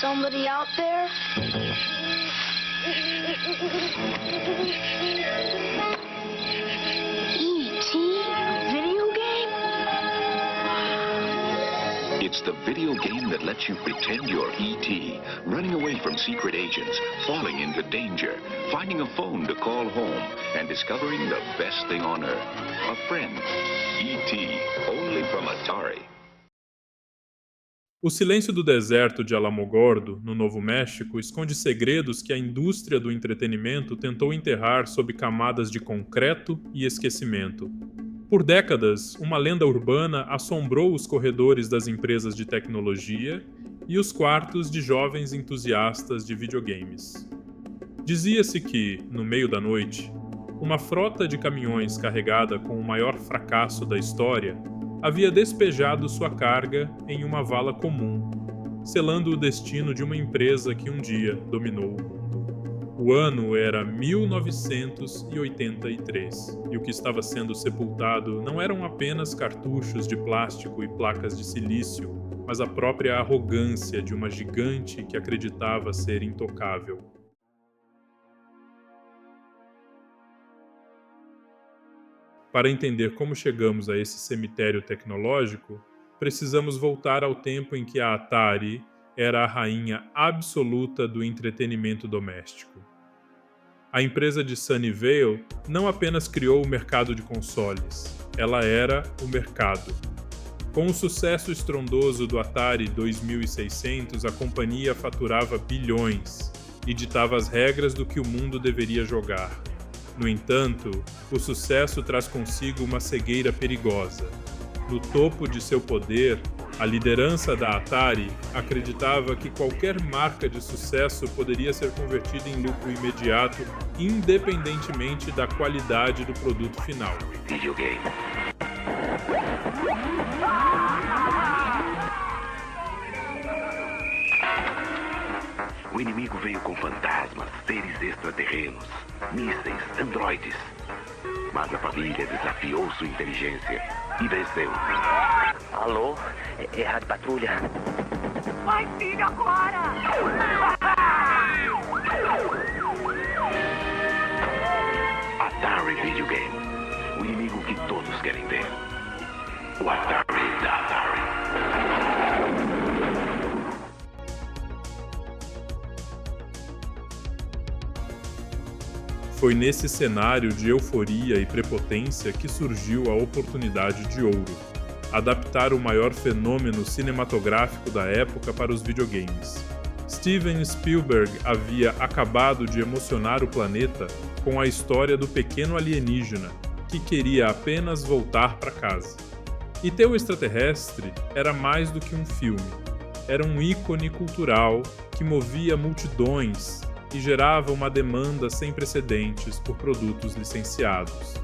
somebody out there? E.T. Video game? It's the video game that lets you pretend you're E.T., running away from secret agents, falling into danger, finding a phone to call home, and discovering the best thing on earth, a friend. E.T., only from Atari. O Silêncio do Deserto de Alamogordo, no Novo México, esconde segredos que a indústria do entretenimento tentou enterrar sob camadas de concreto e esquecimento. Por décadas, uma lenda urbana assombrou os corredores das empresas de tecnologia e os quartos de jovens entusiastas de videogames. Dizia-se que, no meio da noite, uma frota de caminhões carregada com o maior fracasso da história havia despejado sua carga em uma vala comum, selando o destino de uma empresa que um dia dominou o mundo. O ano era 1983, e o que estava sendo sepultado não eram apenas cartuchos de plástico e placas de silício, mas a própria arrogância de uma gigante que acreditava ser intocável. Para entender como chegamos a esse cemitério tecnológico, precisamos voltar ao tempo em que a Atari era a rainha absoluta do entretenimento doméstico. A empresa de Sunnyvale não apenas criou o mercado de consoles, ela era o mercado. Com o sucesso estrondoso do Atari 2600, a companhia faturava bilhões e ditava as regras do que o mundo deveria jogar. No entanto, o sucesso traz consigo uma cegueira perigosa. No topo de seu poder, a liderança da Atari acreditava que qualquer marca de sucesso poderia ser convertida em lucro imediato, independentemente da qualidade do produto final. Videogame. O inimigo veio com fantasmas, seres extraterrenos, mísseis, androides. Mas a família desafiou sua inteligência e venceu. Alô? É Rádio Patrulha. Vai, filho, agora! Atari Videogame. O inimigo que todos querem ver. O Atari da Atari. Foi nesse cenário de euforia e prepotência que surgiu a oportunidade de ouro: adaptar o maior fenômeno cinematográfico da época para os videogames. Steven Spielberg havia acabado de emocionar o planeta com a história do pequeno alienígena que queria apenas voltar para casa. E Teu Extraterrestre era mais do que um filme. Era um ícone cultural que movia multidões e gerava uma demanda sem precedentes por produtos licenciados.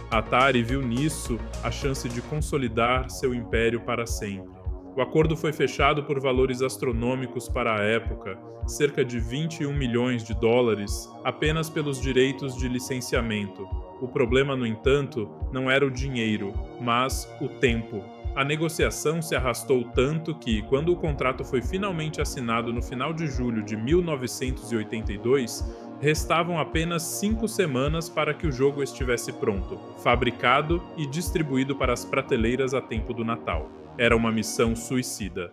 A Atari viu nisso a chance de consolidar seu império para sempre. O acordo foi fechado por valores astronômicos para a época, cerca de 21 milhões de dólares, apenas pelos direitos de licenciamento. O problema, no entanto, não era o dinheiro, mas o tempo. A negociação se arrastou tanto que, quando o contrato foi finalmente assinado no final de julho de 1982, restavam apenas 5 semanas para que o jogo estivesse pronto, fabricado e distribuído para as prateleiras a tempo do Natal. Era uma missão suicida.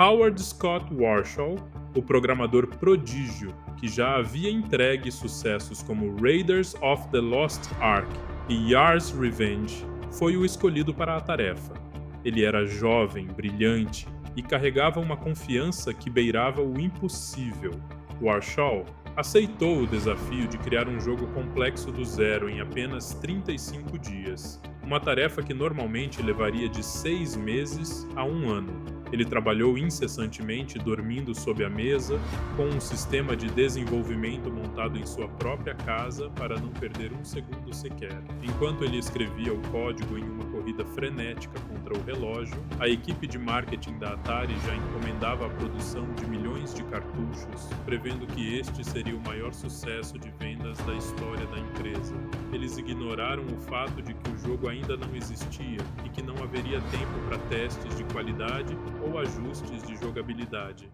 Howard Scott Warshaw, o programador prodígio que já havia entregue sucessos como Raiders of the Lost Ark e Yars' Revenge, foi o escolhido para a tarefa. Ele era jovem, brilhante e carregava uma confiança que beirava o impossível. Warshaw aceitou o desafio de criar um jogo complexo do zero em apenas 35 dias, uma tarefa que normalmente levaria de 6 meses a 1 ano. Ele trabalhou incessantemente dormindo sob a mesa, com um sistema de desenvolvimento montado em sua própria casa para não perder um segundo sequer, enquanto ele escrevia o código em uma corrida frenética contra contra o relógio, a equipe de marketing da Atari já encomendava a produção de milhões de cartuchos, prevendo que este seria o maior sucesso de vendas da história da empresa. Eles ignoraram o fato de que o jogo ainda não existia e que não haveria tempo para testes de qualidade ou ajustes de jogabilidade.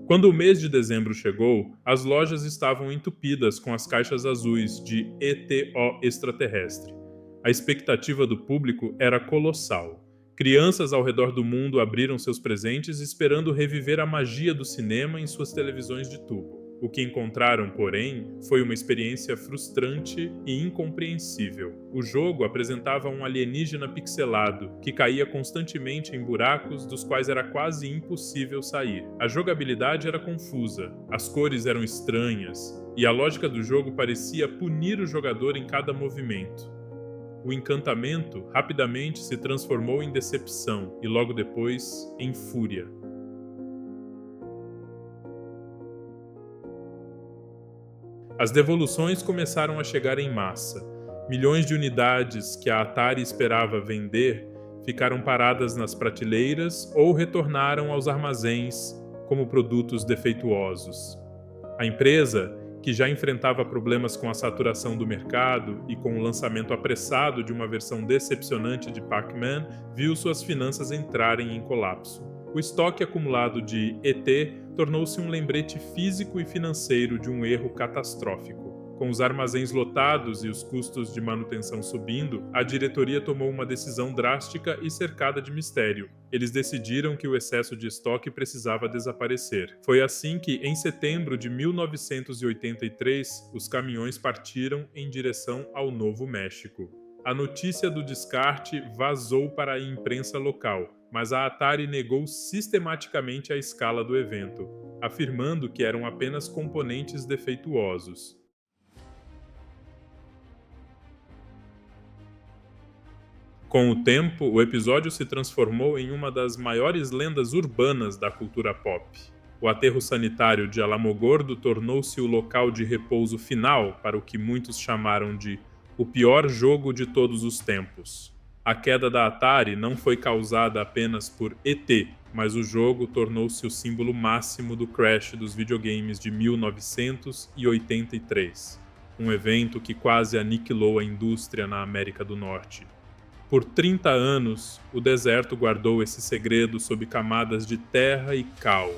Quando o mês de dezembro chegou, as lojas estavam entupidas com as caixas azuis de ET-O extraterrestre. A expectativa do público era colossal. Crianças ao redor do mundo abriram seus presentes esperando reviver a magia do cinema em suas televisões de tubo. O que encontraram, porém, foi uma experiência frustrante e incompreensível. O jogo apresentava um alienígena pixelado que caía constantemente em buracos dos quais era quase impossível sair. A jogabilidade era confusa, as cores eram estranhas, e a lógica do jogo parecia punir o jogador em cada movimento. O encantamento rapidamente se transformou em decepção e logo depois em fúria. As devoluções começaram a chegar em massa. Milhões de unidades que a Atari esperava vender ficaram paradas nas prateleiras ou retornaram aos armazéns como produtos defeituosos. A empresa, que já enfrentava problemas com a saturação do mercado e com o lançamento apressado de uma versão decepcionante de Pac-Man, viu suas finanças entrarem em colapso. O estoque acumulado de ET tornou-se um lembrete físico e financeiro de um erro catastrófico. Com os armazéns lotados e os custos de manutenção subindo, a diretoria tomou uma decisão drástica e cercada de mistério. Eles decidiram que o excesso de estoque precisava desaparecer. Foi assim que, em setembro de 1983, os caminhões partiram em direção ao Novo México. A notícia do descarte vazou para a imprensa local, mas a Atari negou sistematicamente a escala do evento, afirmando que eram apenas componentes defeituosos. Com o tempo, o episódio se transformou em uma das maiores lendas urbanas da cultura pop. O aterro sanitário de Alamogordo tornou-se o local de repouso final para o que muitos chamaram de o pior jogo de todos os tempos. A queda da Atari não foi causada apenas por ET, mas o jogo tornou-se o símbolo máximo do crash dos videogames de 1983, um evento que quase aniquilou a indústria na América do Norte. Por 30 anos, o deserto guardou esse segredo sob camadas de terra e cal.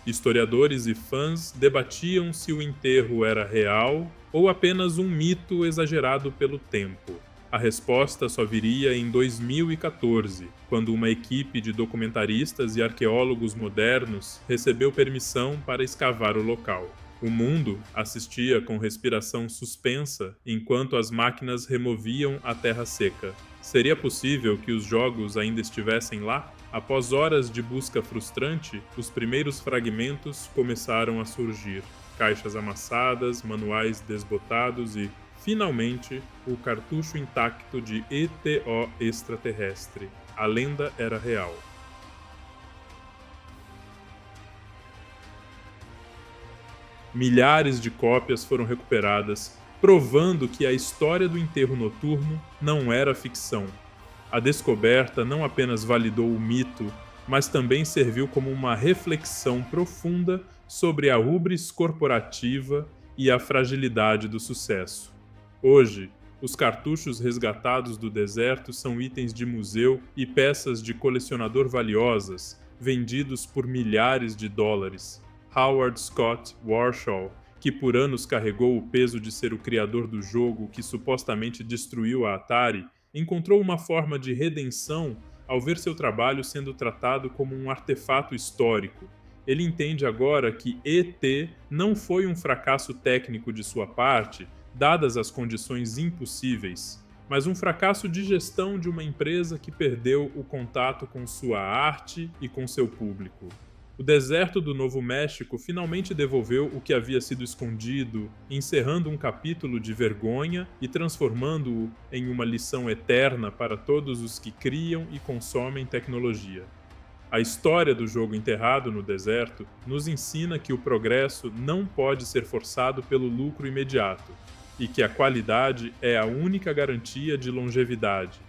Historiadores e fãs debatiam se o enterro era real ou apenas um mito exagerado pelo tempo. A resposta só viria em 2014, quando uma equipe de documentaristas e arqueólogos modernos recebeu permissão para escavar o local. O mundo assistia com respiração suspensa enquanto as máquinas removiam a terra seca. Seria possível que os jogos ainda estivessem lá? Após horas de busca frustrante, os primeiros fragmentos começaram a surgir. Caixas amassadas, manuais desbotados e, finalmente, o cartucho intacto de ET-O extraterrestre. A lenda era real. Milhares de cópias foram recuperadas, provando que a história do enterro noturno não era ficção. A descoberta não apenas validou o mito, mas também serviu como uma reflexão profunda sobre a hubris corporativa e a fragilidade do sucesso. Hoje, os cartuchos resgatados do deserto são itens de museu e peças de colecionador valiosas, vendidos por milhares de dólares. Howard Scott Warshaw, que por anos carregou o peso de ser o criador do jogo que supostamente destruiu a Atari, encontrou uma forma de redenção ao ver seu trabalho sendo tratado como um artefato histórico. Ele entende agora que ET não foi um fracasso técnico de sua parte, dadas as condições impossíveis, mas um fracasso de gestão de uma empresa que perdeu o contato com sua arte e com seu público. O deserto do Novo México finalmente devolveu o que havia sido escondido, encerrando um capítulo de vergonha e transformando-o em uma lição eterna para todos os que criam e consomem tecnologia. A história do jogo enterrado no deserto nos ensina que o progresso não pode ser forçado pelo lucro imediato. e que a qualidade é a única garantia de longevidade.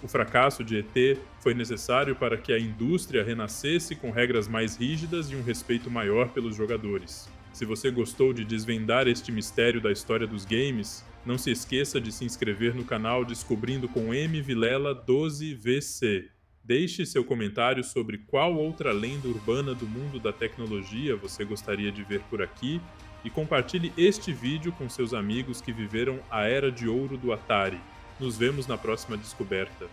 O fracasso de ET foi necessário para que a indústria renascesse com regras mais rígidas e um respeito maior pelos jogadores. Se você gostou de desvendar este mistério da história dos games, não se esqueça de se inscrever no canal Descobrindo com M. Vilela 12VC. Deixe seu comentário sobre qual outra lenda urbana do mundo da tecnologia você gostaria de ver por aqui e compartilhe este vídeo com seus amigos que viveram a era de ouro do Atari. Nos vemos na próxima descoberta.